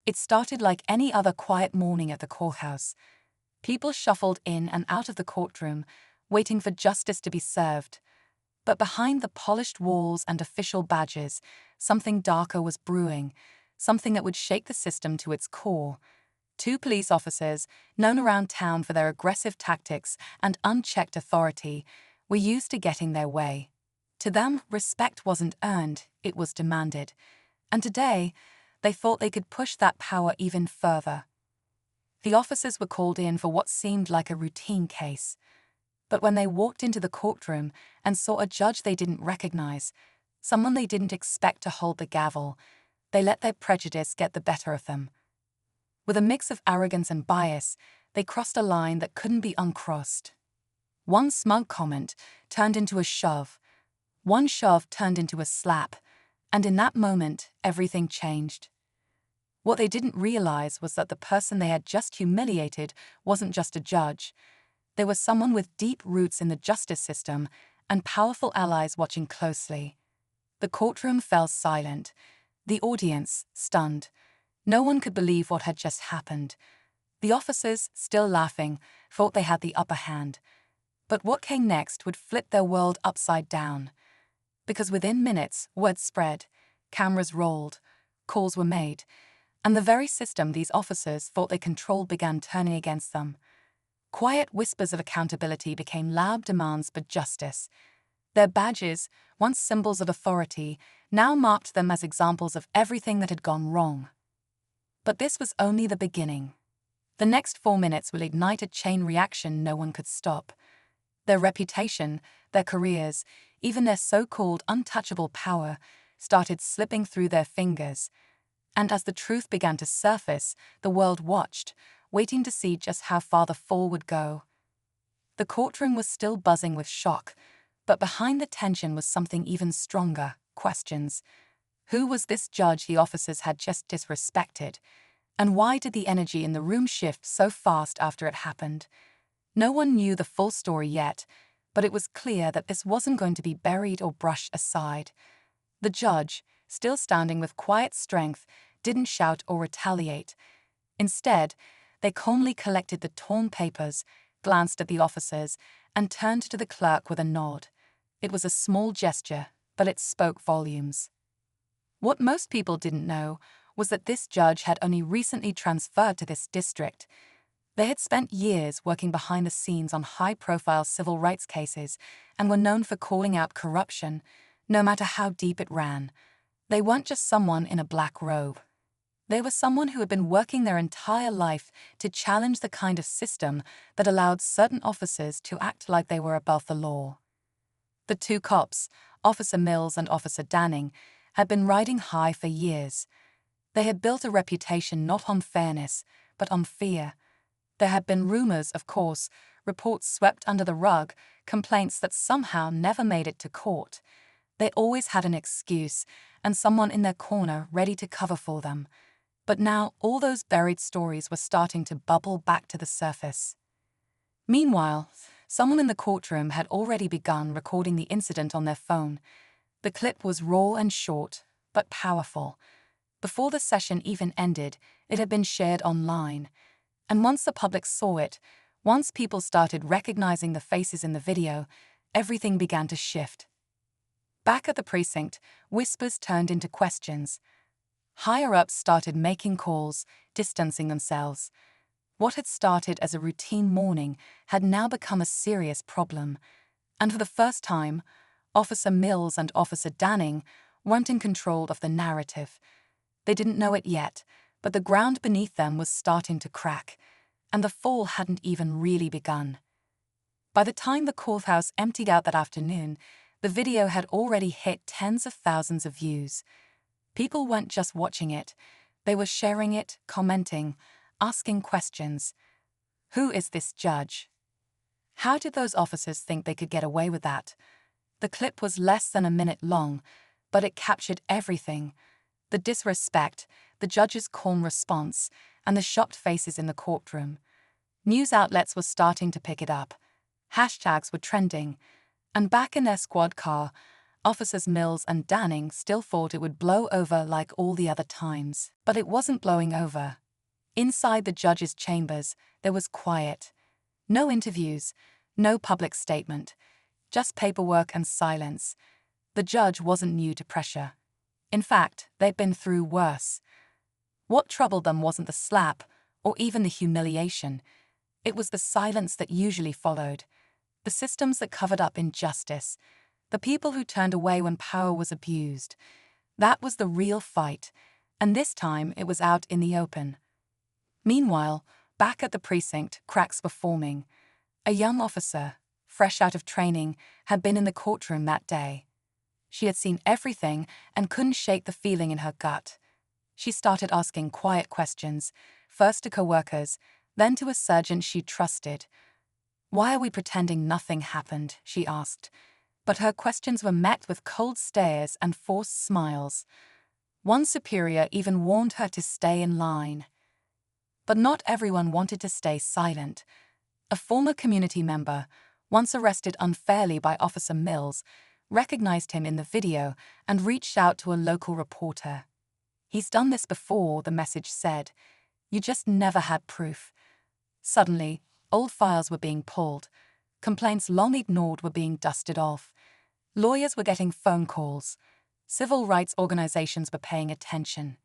It started like any other quiet morning at the courthouse. People shuffled in and out of the courtroom, waiting for justice to be served. But behind the polished walls and official badges, something darker was brewing, something that would shake the system to its core. Two police officers, known around town for their aggressive tactics and unchecked authority, were used to getting their way. To them, respect wasn't earned, it was demanded. And today, they thought they could push that power even further. The officers were called in for what seemed like a routine case. But when they walked into the courtroom and saw a judge they didn't recognize, someone they didn't expect to hold the gavel, they let their prejudice get the better of them. With a mix of arrogance and bias, they crossed a line that couldn't be uncrossed. One smug comment turned into a shove. One shove turned into a slap. And in that moment, everything changed. What they didn't realize was that the person they had just humiliated wasn't just a judge. They were someone with deep roots in the justice system and powerful allies watching closely. The courtroom fell silent. The audience, stunned. No one could believe what had just happened. The officers, still laughing, thought they had the upper hand. But what came next would flip their world upside down. Because within minutes, word spread, cameras rolled, calls were made, and the very system these officers thought they controlled began turning against them. Quiet whispers of accountability became loud demands for justice. Their badges, once symbols of authority, now marked them as examples of everything that had gone wrong. But this was only the beginning. The next 4 minutes will ignite a chain reaction no one could stop. Their reputation, their careers, even their so-called untouchable power, started slipping through their fingers. And as the truth began to surface, the world watched, waiting to see just how far the fall would go. The courtroom was still buzzing with shock, but behind the tension was something even stronger: questions. Who was this judge the officers had just disrespected? And why did the energy in the room shift so fast after it happened? No one knew the full story yet, but it was clear that this wasn't going to be buried or brushed aside. The judge, still standing with quiet strength, didn't shout or retaliate. Instead, they calmly collected the torn papers, glanced at the officers, and turned to the clerk with a nod. It was a small gesture, but it spoke volumes. What most people didn't know was that this judge had only recently transferred to this district. They had spent years working behind the scenes on high-profile civil rights cases and were known for calling out corruption, no matter how deep it ran. They weren't just someone in a black robe. They were someone who had been working their entire life to challenge the kind of system that allowed certain officers to act like they were above the law. The two cops, Officer Mills and Officer Danning, had been riding high for years. They had built a reputation not on fairness, but on fear. There had been rumors, of course, reports swept under the rug, complaints that somehow never made it to court. They always had an excuse and someone in their corner ready to cover for them. But now all those buried stories were starting to bubble back to the surface. Meanwhile, someone in the courtroom had already begun recording the incident on their phone. The clip was raw and short, but powerful. Before the session even ended, it had been shared online. And once the public saw it, once people started recognizing the faces in the video, everything began to shift. Back at the precinct, whispers turned into questions. Higher-ups started making calls, distancing themselves. What had started as a routine morning had now become a serious problem. And for the first time, Officer Mills and Officer Danning weren't in control of the narrative. They didn't know it yet, but the ground beneath them was starting to crack, and the fall hadn't even really begun. By the time the courthouse emptied out that afternoon, the video had already hit tens of thousands of views. People weren't just watching it, they were sharing it, commenting, asking questions. Who is this judge? How did those officers think they could get away with that? The clip was less than a minute long, but it captured everything. The disrespect, the judge's calm response, and the shocked faces in the courtroom. News outlets were starting to pick it up. Hashtags were trending. And back in their squad car, Officers Mills and Danning still thought it would blow over like all the other times. But it wasn't blowing over. Inside the judge's chambers, there was quiet. No interviews, no public statement, just paperwork and silence. The judge wasn't new to pressure. In fact, they'd been through worse. What troubled them wasn't the slap or even the humiliation. It was the silence that usually followed. The systems that covered up injustice. The people who turned away when power was abused. That was the real fight, and this time it was out in the open. Meanwhile, back at the precinct, cracks were forming. A young officer, fresh out of training, had been in the courtroom that day. She had seen everything and couldn't shake the feeling in her gut. She started asking quiet questions, first to co-workers, then to a sergeant she trusted. "Why are we pretending nothing happened?" she asked. But her questions were met with cold stares and forced smiles. One superior even warned her to stay in line. But not everyone wanted to stay silent. A former community member, once arrested unfairly by Officer Mills, recognized him in the video and reached out to a local reporter. "He's done this before," the message said. "You just never had proof." Suddenly, old files were being pulled. Complaints long ignored were being dusted off. Lawyers were getting phone calls. Civil rights organizations were paying attention.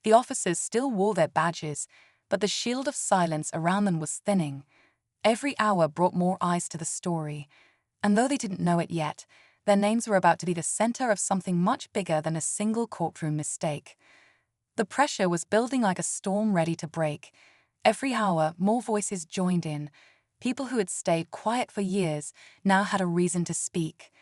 The officers still wore their badges, but the shield of silence around them was thinning. Every hour brought more eyes to the story, and though they didn't know it yet, their names were about to be the center of something much bigger than a single courtroom mistake. The pressure was building like a storm ready to break. Every hour, more voices joined in. People who had stayed quiet for years now had a reason to speak.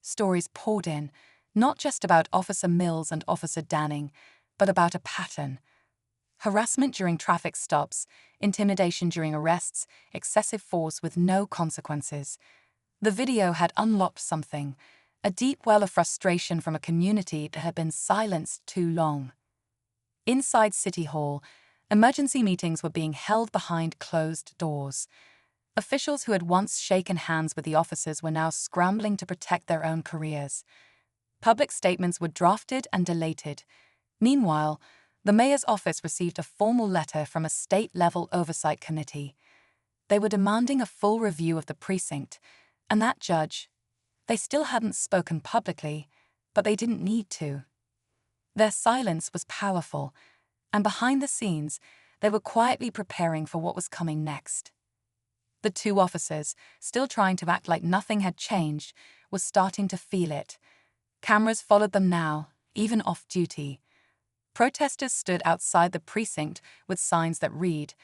Stories poured in, not just about Officer Mills and Officer Danning, but about a pattern. Harassment during traffic stops, intimidation during arrests, excessive force with no consequences. The video had unlocked something, a deep well of frustration from a community that had been silenced too long. Inside City Hall, emergency meetings were being held behind closed doors. Officials who had once shaken hands with the officers were now scrambling to protect their own careers. Public statements were drafted and deleted. Meanwhile, the mayor's office received a formal letter from a state-level oversight committee. They were demanding a full review of the precinct, and that judge, they still hadn't spoken publicly, but they didn't need to. Their silence was powerful, and behind the scenes, they were quietly preparing for what was coming next. The two officers, still trying to act like nothing had changed, were starting to feel it. Cameras followed them now, even off-duty. Protesters stood outside the precinct with signs that read,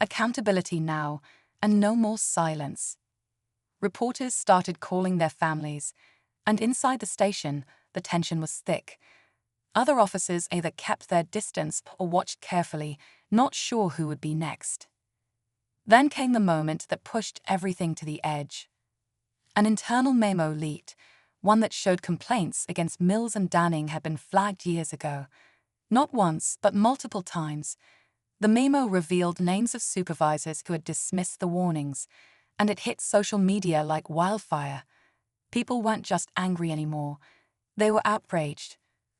"Accountability now, and no more silence." Reporters started calling their families, and inside the station, the tension was thick. Other officers either kept their distance or watched carefully, not sure who would be next. Then came the moment that pushed everything to the edge. An internal memo leaked, one that showed complaints against Mills and Danning had been flagged years ago. Not once, but multiple times. The memo revealed names of supervisors who had dismissed the warnings, and it hit social media like wildfire. People weren't just angry anymore. They were outraged.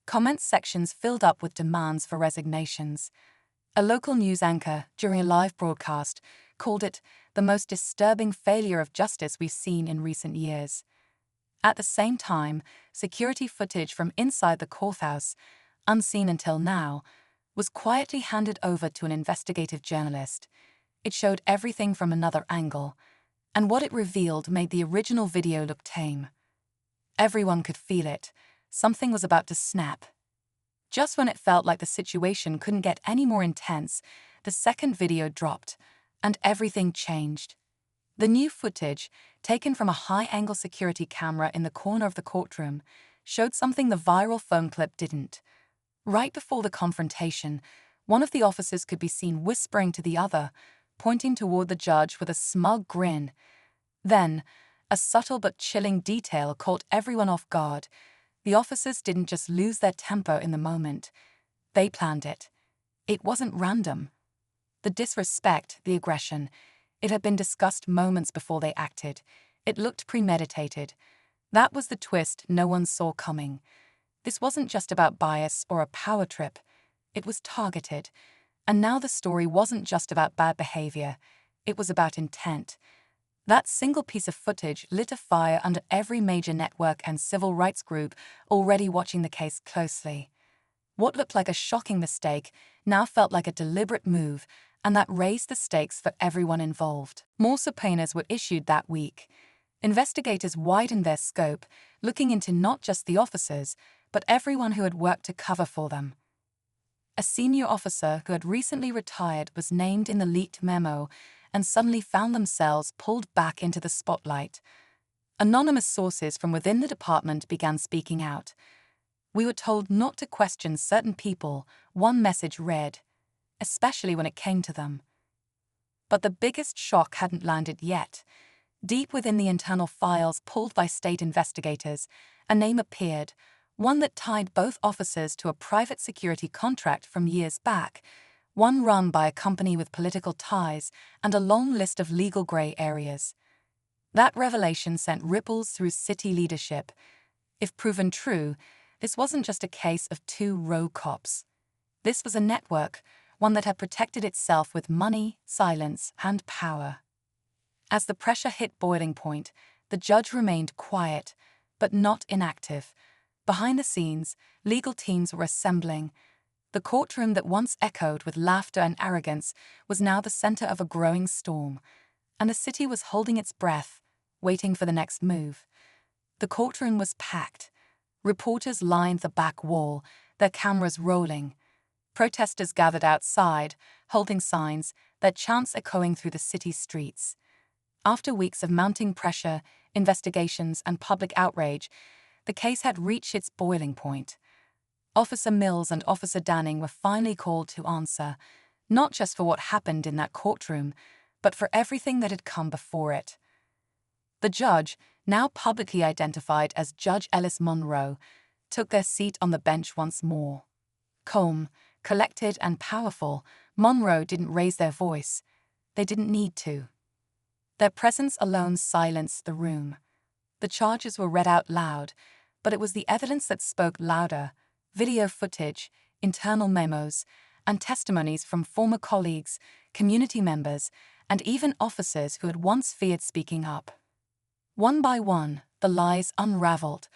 Comment sections filled up with demands for resignations. A local news anchor, during a live broadcast, called it the most disturbing failure of justice we've seen in recent years. At the same time, security footage from inside the courthouse, unseen until now, was quietly handed over to an investigative journalist. It showed everything from another angle, and what it revealed made the original video look tame. Everyone could feel it. Something was about to snap. Just when it felt like the situation couldn't get any more intense, the second video dropped, and everything changed. The new footage, taken from a high-angle security camera in the corner of the courtroom, showed something the viral phone clip didn't. Right before the confrontation, one of the officers could be seen whispering to the other, pointing toward the judge with a smug grin. Then, a subtle but chilling detail caught everyone off guard. The officers didn't just lose their temper in the moment. They planned it. It wasn't random. The disrespect, the aggression, it had been discussed moments before they acted. It looked premeditated. That was the twist no one saw coming. This wasn't just about bias or a power trip. It was targeted. And now the story wasn't just about bad behavior. It was about intent. That single piece of footage lit a fire under every major network and civil rights group already watching the case closely. What looked like a shocking mistake now felt like a deliberate move, and that raised the stakes for everyone involved. More subpoenas were issued that week. Investigators widened their scope, looking into not just the officers, but everyone who had worked to cover for them. A senior officer who had recently retired was named in the leaked memo and suddenly found themselves pulled back into the spotlight. Anonymous sources from within the department began speaking out. We were told not to question certain people, one message read, especially when it came to them. But the biggest shock hadn't landed yet. Deep within the internal files pulled by state investigators, a name appeared, one that tied both officers to a private security contract from years back, one run by a company with political ties and a long list of legal grey areas. That revelation sent ripples through city leadership. If proven true, this wasn't just a case of two rogue cops. This was a network, one that had protected itself with money, silence, and power. As the pressure hit boiling point, the judge remained quiet, but not inactive. Behind the scenes, legal teams were assembling. The courtroom that once echoed with laughter and arrogance was now the center of a growing storm, and the city was holding its breath, waiting for the next move. The courtroom was packed. Reporters lined the back wall, their cameras rolling. Protesters gathered outside, holding signs, their chants echoing through the city streets. After weeks of mounting pressure, investigations, and public outrage, the case had reached its boiling point. Officer Mills and Officer Danning were finally called to answer, not just for what happened in that courtroom, but for everything that had come before it. The judge, now publicly identified as Judge Ellis Monroe, took their seat on the bench once more. Calm, collected, and powerful, Monroe didn't raise their voice. They didn't need to. Their presence alone silenced the room. The charges were read out loud, but it was the evidence that spoke louder: video footage, internal memos, and testimonies from former colleagues, community members, and even officers who had once feared speaking up. One by one, the lies unraveled.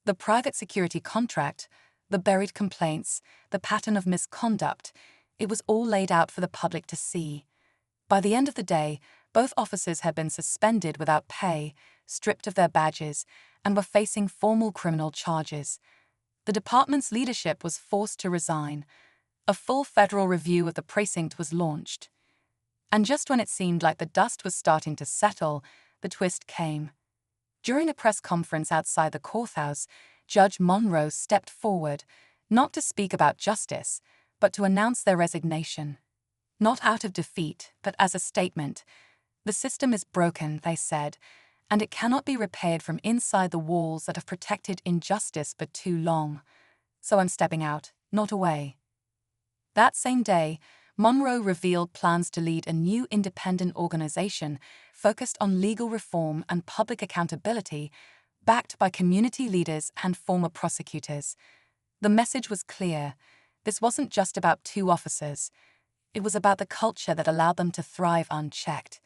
The private security contract, the buried complaints, the pattern of misconduct, it was all laid out for the public to see. By the end of the day, both officers had been suspended without pay, stripped of their badges, and were facing formal criminal charges. The department's leadership was forced to resign. A full federal review of the precinct was launched. And just when it seemed like the dust was starting to settle, the twist came. During a press conference outside the courthouse, Judge Monroe stepped forward, not to speak about justice, but to announce their resignation. Not out of defeat, but as a statement. The system is broken, they said, and it cannot be repaired from inside the walls that have protected injustice for too long. So I'm stepping out, not away. That same day, Monroe revealed plans to lead a new independent organization focused on legal reform and public accountability, backed by community leaders and former prosecutors. The message was clear. This wasn't just about two officers. It was about the culture that allowed them to thrive unchecked.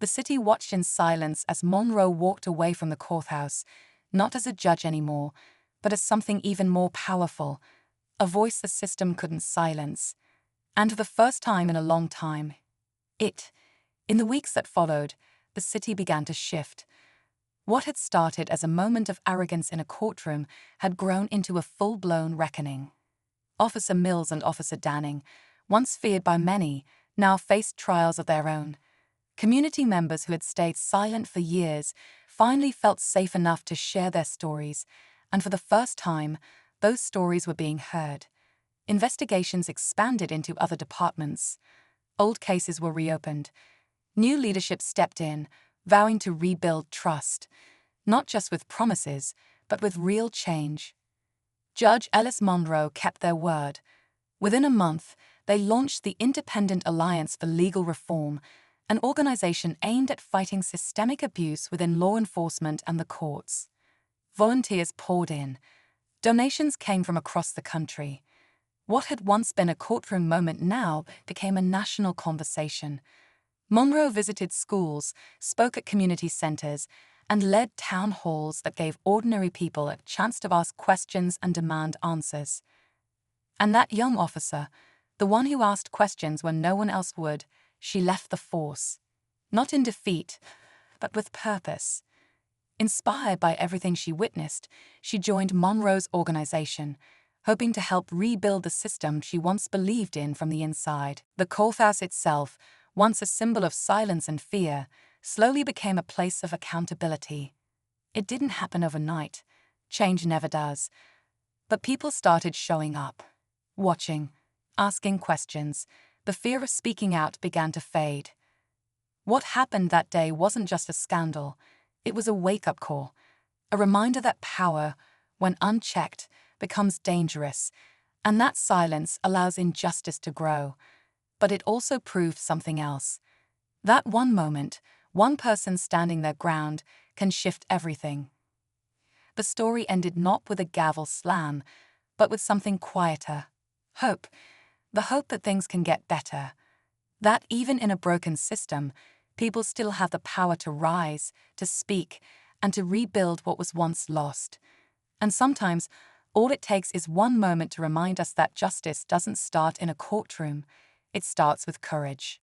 The city watched in silence as Monroe walked away from the courthouse, not as a judge anymore, but as something even more powerful, a voice the system couldn't silence. And for the first time in a long time, in the weeks that followed, the city began to shift. What had started as a moment of arrogance in a courtroom had grown into a full-blown reckoning. Officer Mills and Officer Danning, once feared by many, now faced trials of their own. Community members who had stayed silent for years finally felt safe enough to share their stories, and for the first time, those stories were being heard. Investigations expanded into other departments. Old cases were reopened. New leadership stepped in, vowing to rebuild trust, not just with promises, but with real change. Judge Ellis Monroe kept their word. Within a month, they launched the Independent Alliance for Legal Reform, an organization aimed at fighting systemic abuse within law enforcement and the courts. Volunteers poured in. Donations came from across the country. What had once been a courtroom moment now became a national conversation. Monroe visited schools, spoke at community centers, and led town halls that gave ordinary people a chance to ask questions and demand answers. And that young officer, the one who asked questions when no one else would, she left the force. Not in defeat, but with purpose. Inspired by everything she witnessed, she joined Monroe's organization, hoping to help rebuild the system she once believed in from the inside. The courthouse itself, once a symbol of silence and fear, slowly became a place of accountability. It didn't happen overnight. Change never does. But people started showing up, watching, asking questions. The fear of speaking out began to fade. What happened that day wasn't just a scandal. It was a wake-up call, a reminder that power, when unchecked, becomes dangerous, and that silence allows injustice to grow. But it also proved something else. That one moment, one person standing their ground, can shift everything. The story ended not with a gavel slam, but with something quieter. Hope. The hope that things can get better. That even in a broken system, people still have the power to rise, to speak, and to rebuild what was once lost. And sometimes, all it takes is one moment to remind us that justice doesn't start in a courtroom. It starts with courage.